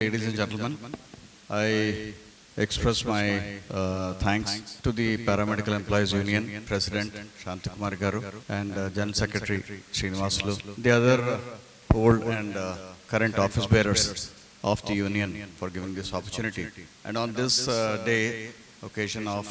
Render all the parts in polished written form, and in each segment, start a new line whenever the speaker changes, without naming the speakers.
Ladies and gentlemen, I express my thanks to the Paramedical Employees Union President Shantakumar Garu and General Secretary Srinivasulu, the other old and current office bearers of the union for giving this opportunity. And on this day, occasion of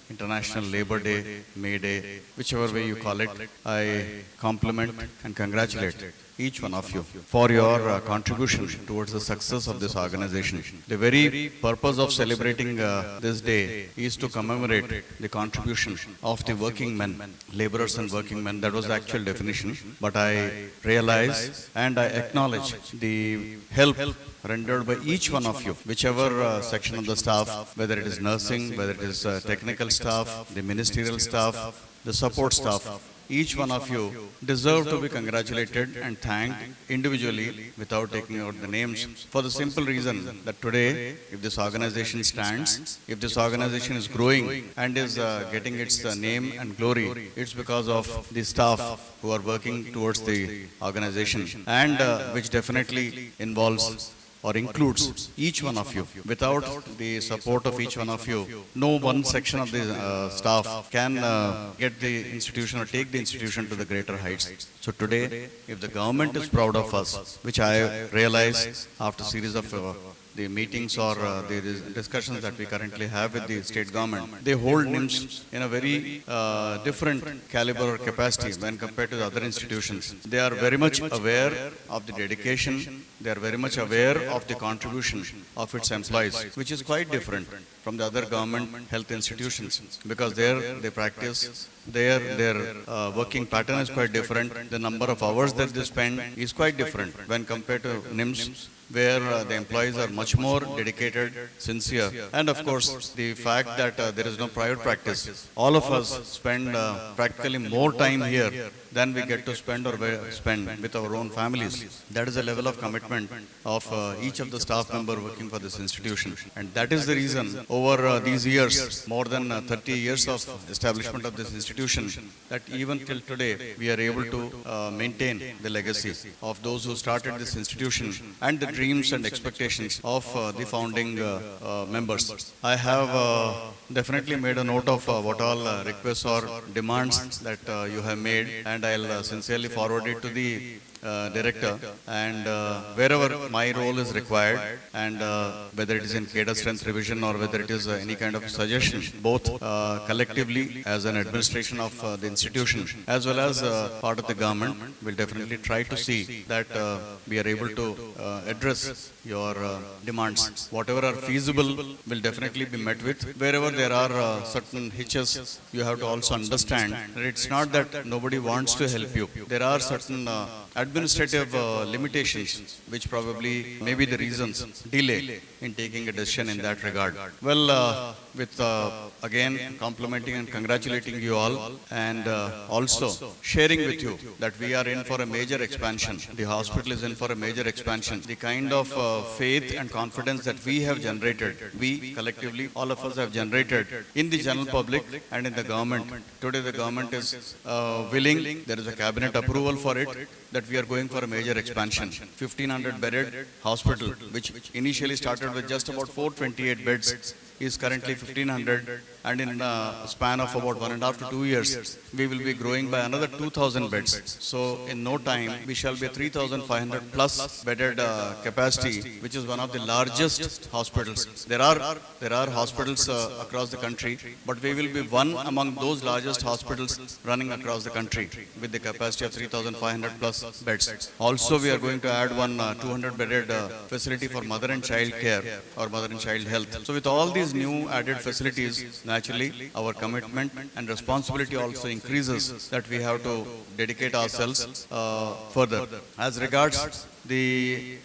International Labour Day, May Day, whichever way you call it, I compliment and congratulate each one of you for your contribution towards the success of this organization. The very purpose of celebrating this day is to commemorate the contribution of the working men, laborers and working men. That was the actual definition. But I realize and I acknowledge the help rendered by each one of you, whichever section of the staff, whether it is nursing, whether it is technical staff, the ministerial staff, the support staff. Each one of you deserve to be congratulated and thanked individually without taking out the names, for the simple reason that today, if this organization stands, if this organization is growing and is getting its name and glory, it's because of the staff who are working towards the organization, and which definitely involves or includes each one of you. Without the support of each one of you, no one section of the staff can get the institution or take the institution to the greater heights. So today, if the government is proud of us, which I realize after series of the meetings or the discussions that we currently have with the state government, they hold NIMS in a very different caliber or capacity when compared to the other institutions. They are very much aware of the dedication, they are very much aware of the contribution of its employees, which is quite different from the other government health institutions, because there they practice, their working pattern is quite different, the number of hours that they spend is quite different when compared to NIMS, where the employees are much more dedicated, sincere, and of course the fact that there is no private practice. All of us spend practically more time here than we get to spend with our own families. That is the level of commitment of each of the staff member working for this institution, and that is the reason over these years, more than 30 years of establishment of this institution, that even till today we are able to maintain the legacy of those who started this institution and the dreams and expectations of the founding members. I have definitely made a note of what all requests or demands that you have made, and I'll sincerely forward it to the director, and wherever my role is required, and whether it is in cadre strength revision or whether it is any kind of suggestion, both collectively as an administration of the institution as well as part of the government, will definitely try to see that we are able to address your demands. Whatever are feasible will definitely be met with. Wherever there are certain hitches, you have to also understand that it's not that nobody wants to help you. There are certain administrative limitations which probably may be the reasons delay in taking a decision in that regard. Well, with again complimenting and congratulating you all, and also sharing with you that we are in for a major expansion. The hospital is in for a major expansion. The kind of faith and confidence that we have generated, we collectively, all of us have generated in the general public and in the government. Today the government is willing, there is a cabinet approval for it, that we are going for a major expansion. 1500 bedded hospital, which initially started with just about 428 beds, is currently 1500, and in a span of about 1.5 to 2 years, we will be growing by another 2000 beds. So in no time, we shall be a 3500 plus bedded capacity, which is one of the largest hospitals. There are hospitals across the country, but we will be one among those largest hospitals running across the country with the capacity of 3500 plus beds. Also, we are going to add one 200 bedded facility for mother and child care or mother and child health. So with all these new added facilities, naturally our commitment and responsibility also increases, that we have to dedicate ourselves further. As regards the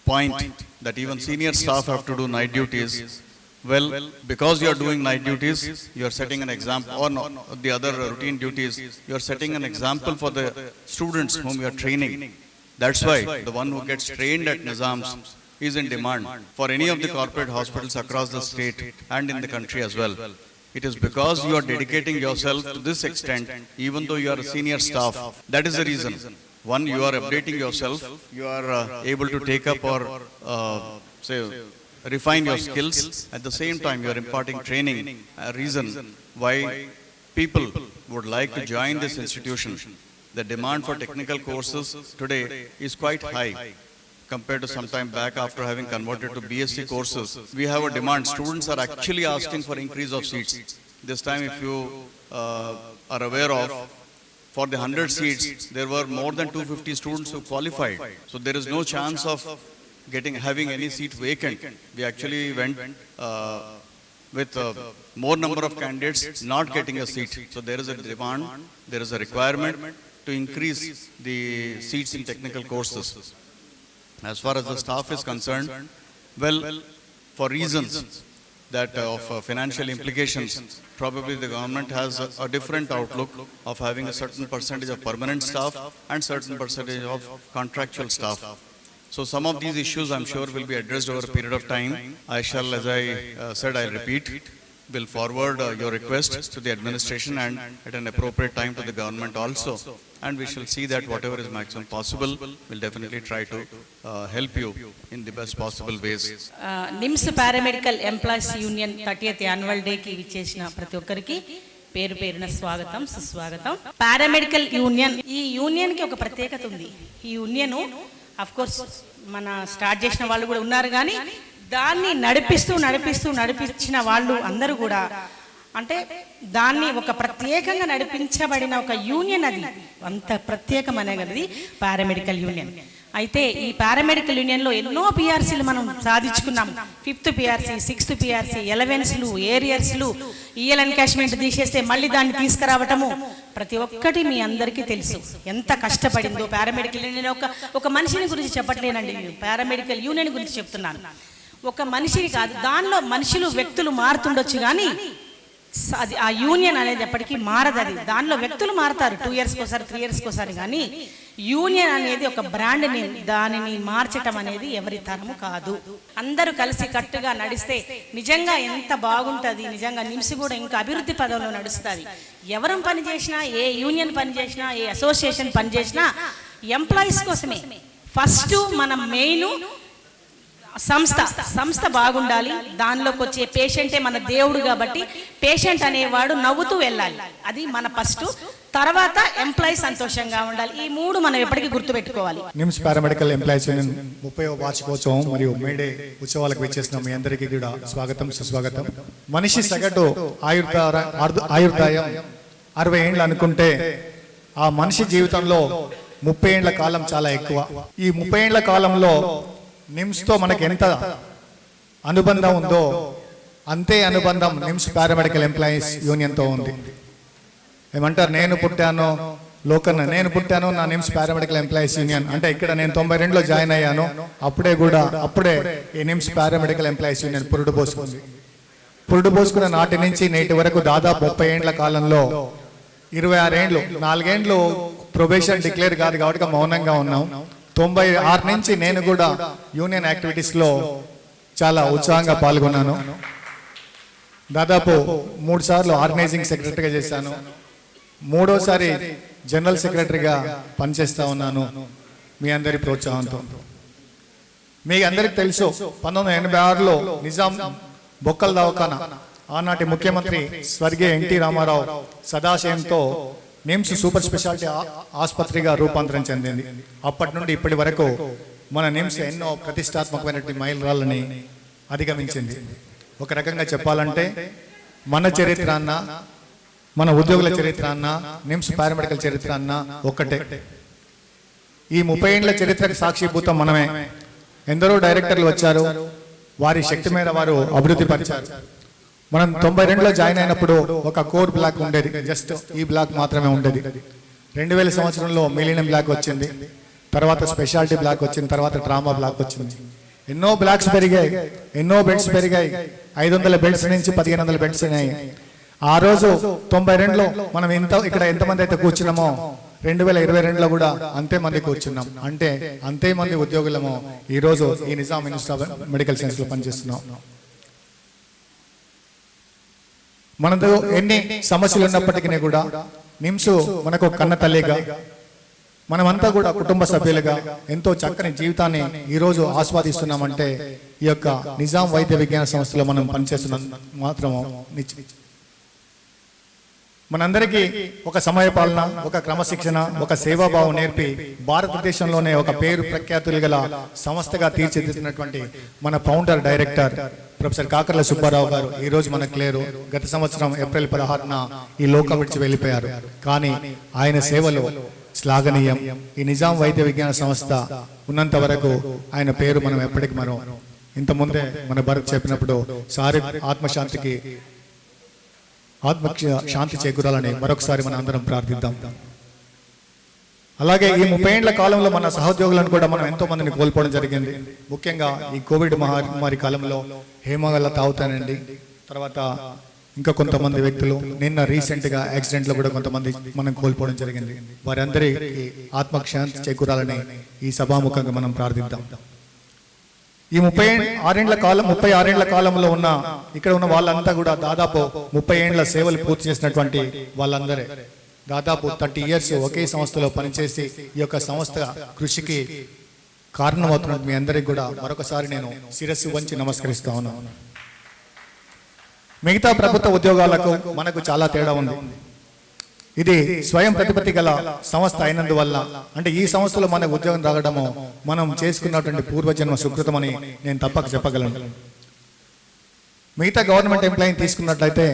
point that even senior staff have to do night duties, well, because you are doing night duties, you are setting an example, or no, the other routine duties, you are setting an example for the students whom you are training. That's why the one who gets trained at Nizams is in demand for any of the corporate hospitals across the state and in the country as well. It is because you are dedicating yourself to this extent, even though you are a senior staff. That is the reason. One, you are updating yourself, you are able to take up or say refine your skills. At the same time, you are imparting training, a reason why people would like to join this institution. The demand for technical courses today is quite high compared to some time back. After having converted to BSc courses, we have a demand. Students are actually asking for increase of seats. This time, if you are aware of, for the 100 seats, there were more than 250 students who qualified. So there is no chance of having any seat vacant. We actually went with more number of candidates not getting a seat. So there is a demand, there is a requirement to increase the seats in technical courses. As far as the staff is concerned, well, for reasons that of financial implications, probably the government has a different outlook of having a certain percentage of permanent staff and certain percentage of contractual staff. So some of these issues, I'm sure, will be addressed over a period of time. I shall, as I said, I'll repeat, will forward your request to the administration and at an appropriate time to the government also. And we shall see that whatever is maximum possible, we'll definitely try to help you in the best possible ways.
NIMS Paramedical Employees Union 30th Annual Day ki vichesina prati okkariki పేరు పేరున స్వాగతం సుస్వాగతం. Paramedical union, ఈ యూనియన్కి ఒక ప్రత్యేకత ఉంది. ఈ union of course మన స్టార్ట్ చేసిన వాళ్ళు కూడా ఉన్నారు, కానీ దాన్ని నడిపించిన వాళ్ళు అందరూ కూడా అంటే దాన్ని ఒక ప్రత్యేకంగా నడిపించబడిన ఒక యూనియన్, అది అంత ప్రత్యేకమైనది పారామెడికల్ యూనియన్. అయితే ఈ పారామెడికల్ యూనియన్లో ఎన్నో పిఆర్సీలు మనం సాధించుకున్నాం. 5th పిఆర్సీ, 6th పిఆర్సీ, 11స్లు, ఏరియర్స్లు, ఈఎల్ ఎన్కాష్మెంట్ తీసేస్తే మళ్ళీ దాన్ని తీసుకురావటము ప్రతి ఒక్కటి మీ అందరికీ తెలుసు ఎంత కష్టపడిందో. పారామెడికల్ యూనియన్ ఒక మనిషిని గురించి చెప్పట్లేనండి, పారామెడికల్ యూనియన్ గురించి చెప్తున్నాను. ఒక మనిషిని కాదు, దానిలో మనుషులు వ్యక్తులు మారుతుండొచ్చు, కానీ అది ఆ యూనియన్ అనేది ఎప్పటికీ మారదు. అది దానిలో వ్యక్తులు మారుతారు 2 yearsకి ఒకసారి, 3 yearsకి ఒకసారి, కానీ యూనియన్ అనేది ఒక బ్రాండ్ నేమ్. దానిని మార్చటం అనేది ఎవరి తరము కాదు. అందరూ కలిసి కట్టుగా నడిస్తే నిజంగా ఎంత బాగుంటుంది. నిజంగా నిమ్స్ కూడా ఇంకా అభివృద్ధి పదంలో నడుస్తుంది. ఎవరం పని చేసినా, ఏ యూనియన్ పని చేసినా, ఏ అసోసియేషన్ పని చేసినా ఎంప్లాయీస్ కోసమే. ఫస్ట్ మన మెయిన్ సంస్థ బాగుండాలి. దానిలోకి వచ్చే పేషెంటే మన దేవుడు, కాబట్టి పేషెంట్ అనేవాడు నవ్వుతూ వెళ్ళాలి. అది మన ఫస్ట్. తర్వాత ఎంప్లాయీ సంతోషంగా ఉండాలి. ఈ 3 మనం ఎప్పటికీ గుర్తుపెట్టుకోవాలి.
నిమ్స్ పారామెడికల్ ఎంప్లాయీస్ యూనియన్ 30వ వార్షికోత్సవం మరియు మేడే ఉత్సవాలకు విచ్చేసిన మీ అందరికీ కూడా స్వాగతం సుస్వాగతం. మనిషి సగటు ఆయుర్దాయం 60 ఏళ్ళు అనుకుంటే ఆ మనిషి జీవితంలో 30 ఏళ్ల కాలం చాలా ఎక్కువ. ఈ 30 ఏళ్ల కాలంలో నిమ్స్తో మనకి ఎంత అనుబంధం ఉందో అంతే అనుబంధం నిమ్స్ పారామెడికల్ ఎంప్లాయీస్ యూనియన్తో ఉంది. ఏమంటారు, నేను పుట్టాను నా నిమ్స్ పారామెడికల్ ఎంప్లాయీస్ యూనియన్ అంటే ఇక్కడ నేను 92లో జాయిన్ అయ్యాను. అప్పుడే ఈ నిమ్స్ పారామెడికల్ ఎంప్లాయీస్ యూనియన్ పురుడు పోసుకున్న నాటి నుంచి నేటి వరకు దాదాపు 30 ఏళ్ల కాలంలో 26 ఏళ్ళు, 4 ఏళ్ళు ప్రొబేషన్ డిక్లేర్ కాదు కాబట్టి మౌనంగా ఉన్నాం. 96 నుంచి నేను కూడా యూనియన్ యాక్టివిటీస్లో చాలా ఉత్సాహంగా పాల్గొన్నాను. దాదాపు 3 సార్లు ఆర్గనైజింగ్ సెక్రటరీగా చేశాను. 3వసారి జనరల్ సెక్రటరీగా పనిచేస్తా ఉన్నాను మీ అందరి ప్రోత్సాహంతో. మీ అందరికి తెలుసు 1986లో నిజాం బొక్కల దవాఖానా ఆనాటి ముఖ్యమంత్రి స్వర్గీయ ఎన్టీ రామారావు సదాశయంతో నిమ్స్ సూపర్ స్పెషాలిటీ ఆసుపత్రిగా రూపాంతరం చెందింది. అప్పటి నుండి ఇప్పటి వరకు మన నిమ్స్ ఎన్నో ప్రతిష్టాత్మకమైనటువంటి మైలురాళ్ళని అధిగమించింది. ఒక రకంగా చెప్పాలంటే మన చరిత్ర అన్న, మన ఉద్యోగుల చరిత్ర అన్న, నిమ్స్ పారామెడికల్ చరిత్ర అన్న ఒక్కటే. ఈ 30 ఏళ్ల చరిత్రకు సాక్షిభూతం మనమే. ఎందరో డైరెక్టర్లు వచ్చారు, వారి శక్తి మేర వారు అభివృద్ధి పరిచారు. మనం 92లో జాయిన్ అయినప్పుడు ఒక కోర్ బ్లాక్ ఉండేది, జస్ట్ ఈ బ్లాక్ మాత్రమే ఉండేది. 2000 సంవత్సరంలో మిలీనియం బ్లాక్ వచ్చింది, తర్వాత స్పెషాలిటీ బ్లాక్ వచ్చింది, తర్వాత ట్రామా బ్లాక్ వచ్చింది. ఎన్నో బ్లాక్స్ పెరిగాయి, ఎన్నో బెడ్స్ పెరిగాయి. 500 బెడ్స్ నుంచి 1500 బెడ్స్ అయినాయి. ఆ రోజు 92లో మనం ఇక్కడ ఎంతమంది అయితే కూర్చున్నామో 2022లో కూడా అంతే మంది కూర్చున్నాం. అంటే అంతే మంది ఉద్యోగులము ఈరోజు ఈ Nizam institute of medical science లో పనిచేస్తున్నాం. మనతో ఎన్ని సమస్యలు ఉన్నప్పటికీ కూడా నిమ్స్ మనకు కన్న తల్లిగా, మనమంతా కూడా కుటుంబ సభ్యులుగా ఎంతో చక్కని జీవితాన్ని ఈరోజు ఆస్వాదిస్తున్నామంటే ఈ యొక్క నిజాం వైద్య విజ్ఞాన సంస్థలో మనం పనిచేస్తున్న మాత్రం మనందరికీ ఒక సమయపాలన, ఒక క్రమశిక్షణ, ఒక సేవాభావం నేర్పి భారతదేశంలోనే ఒక పేరు ప్రఖ్యాతులు గల సంస్థగా తీర్చిదిద్దినటువంటి మన founder director professor Kakarla Subbarao గారు ఈ రోజు మనకు లేరు. గత సంవత్సరం ఏప్రిల్ 16న ఈ లోకం విడిచి వెళ్ళిపోయారు. కానీ ఆయన సేవలు శ్లాఘనీయం. ఈ నిజాం వైద్య విజ్ఞాన సంస్థ ఉన్నంత వరకు ఆయన పేరు మనం ఎప్పటికీ మనం ఇంతకుముందే మన భరత్ చెప్పినప్పుడు సారి ఆత్మశాంతికి శాంతి చేకూరాలని మరొకసారి మనం అందరం ప్రార్థిద్దాం. అలాగే ఈ 30 ఏళ్ల కాలంలో మన సహోద్యోగులను కూడా మనం ఎంతో మందిని కోల్పోవడం జరిగింది. ముఖ్యంగా ఈ కోవిడ్ మహమ్మారి కాలంలో హేమగల తావుతానండి, తర్వాత ఇంకా కొంతమంది వ్యక్తులు నిన్న రీసెంట్గా యాక్సిడెంట్లో కూడా కొంతమంది మనం కోల్పోవడం జరిగింది. వారందరికీ ఆత్మశాంతి చేకూరాలని ఈ సభాముఖంగా మనం ప్రార్థిద్దాం. ఈ 36 ఏళ్ల కాలంలో ఉన్న ఇక్కడ ఉన్న వాళ్ళంతా కూడా దాదాపు 30 ఏళ్ల సేవలు పూర్తి చేసినటువంటి వాళ్ళందరే. దాదాపు 30 ఇయర్స్ ఒకే సంస్థలో పనిచేసి ఈ యొక్క సంస్థ కృషికి కారణమవుతున్న మీ అందరికి కూడా మరొకసారి నేను శిరస్సు వంచి నమస్కరిస్తా ఉన్నాను. మిగతా ప్రభుత్వ ఉద్యోగాలకు మనకు చాలా తేడా ఉంది. ఇది స్వయం ప్రతిపత్తి గల సంస్థ అయినందువల్ల, అంటే ఈ సంస్థలో మనకు ఉద్యోగం రావడము మనం చేసుకున్నటువంటి పూర్వజన్మ సుకృతమని నేను తప్పక చెప్పగలను. మిగతా గవర్నమెంట్ ఎంప్లాయీని తీసుకున్నట్లయితే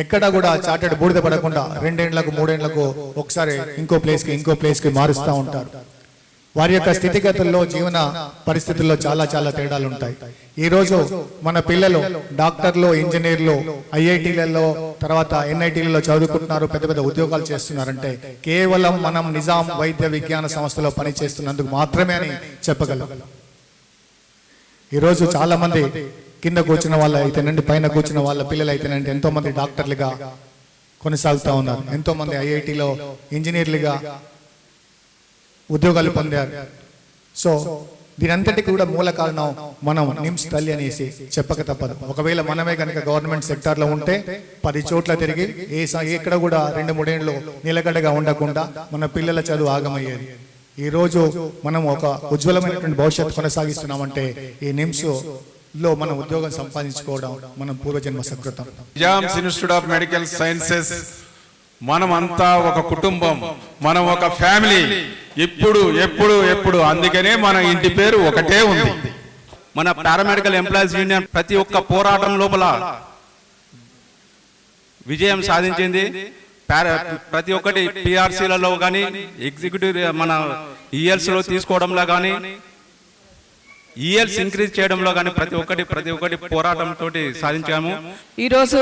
ఎక్కడా కూడా చార్టెడ్ బూడిద పడకుండా 2 ఏళ్లకు 3 ఏళ్లకు ఒకసారి ఇంకో ప్లేస్కి మారుస్తూ ఉంటారు. వారి యొక్క స్థితిగతుల్లో, జీవన పరిస్థితుల్లో చాలా చాలా తేడాలు ఉంటాయి. ఈ రోజు మన పిల్లలు డాక్టర్లు, ఇంజనీర్లు ఐఐటీలలో, తర్వాత ఎన్ఐటీలలో చదువుకుంటున్నారు, పెద్ద పెద్ద ఉద్యోగాలు చేస్తున్నారంటే కేవలం మనం నిజాం వైద్య విజ్ఞాన సంస్థలో పనిచేస్తున్నందుకు మాత్రమే అని చెప్పగలం. ఈరోజు చాలా మంది కింద కూర్చున్న వాళ్ళు అయితేనండి, పైన కూర్చున్న వాళ్ళ పిల్లలు అయితేనండి ఎంతో మంది డాక్టర్లుగా కొనసాగుతూ ఉన్నారు. ఎంతో మంది ఐఐటీలో ఇంజనీర్లుగా ఉద్యోగాలు పొందారు. సో దీనంతటికి కూడా మూల కారణం మనం నిమ్స్ తల్లి అనేసి చెప్పక తప్పదు. ఒకవేళ మనమే కనుక గవర్నమెంట్ సెక్టార్లో ఉంటే 10 చోట్ల తిరిగి ఎక్కడ కూడా 2-3 ఏళ్ళు నిలకడగా ఉండకుండా మన పిల్లల చదువు ఆగమయ్యేది. ఈ రోజు మనం ఒక ఉజ్వలమైనటువంటి భవిష్యత్తు కొనసాగిస్తున్నామంటే ఈ నిమ్స్ లో మనం ఉద్యోగం సంపాదించుకోవడం మనం పూర్వజన్మ సుకృతం.
Nizam's institute of medical sciences మనమంతా ఒక కుటుంబం, మనం ఒక ఫ్యామిలీ. ఎప్పుడు అందుకనే మన ఇంటి పేరు ఒకటే ఉంది.
మన పారామెడికల్ ఎంప్లాయీస్ యూనియన్ ప్రతి ఒక్క పోరాటం లోపల విజయం సాధించింది. ప్రతి ఒక్కటి పిఆర్సీలలో కానీ, ఎగ్జిక్యూటివ్ మన ఈఎల్స్లో తీసుకోవడంలో కానీ, ఈఎల్స్ ఇంక్రీజ్ చేయడంలో కానీ ప్రతి ఒక్కటి పోరాటంతో సాధించాము.
ఈరోజు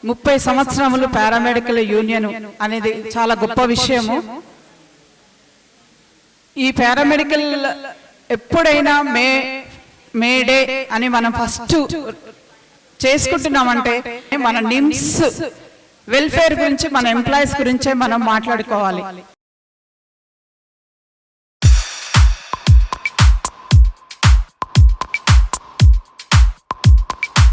30 సంవత్సరములు పారామెడికల్ యూనియన్ అనేది చాలా గొప్ప విషయము. ఈ పారామెడికల్ ఎప్పుడైనా మే డే అని మనం ఫస్ట్ చేసుకుంటున్నామంటే మన నిమ్స్ వెల్ఫేర్ గురించి, మన ఎంప్లాయీస్ గురించే మనం మాట్లాడుకోవాలి.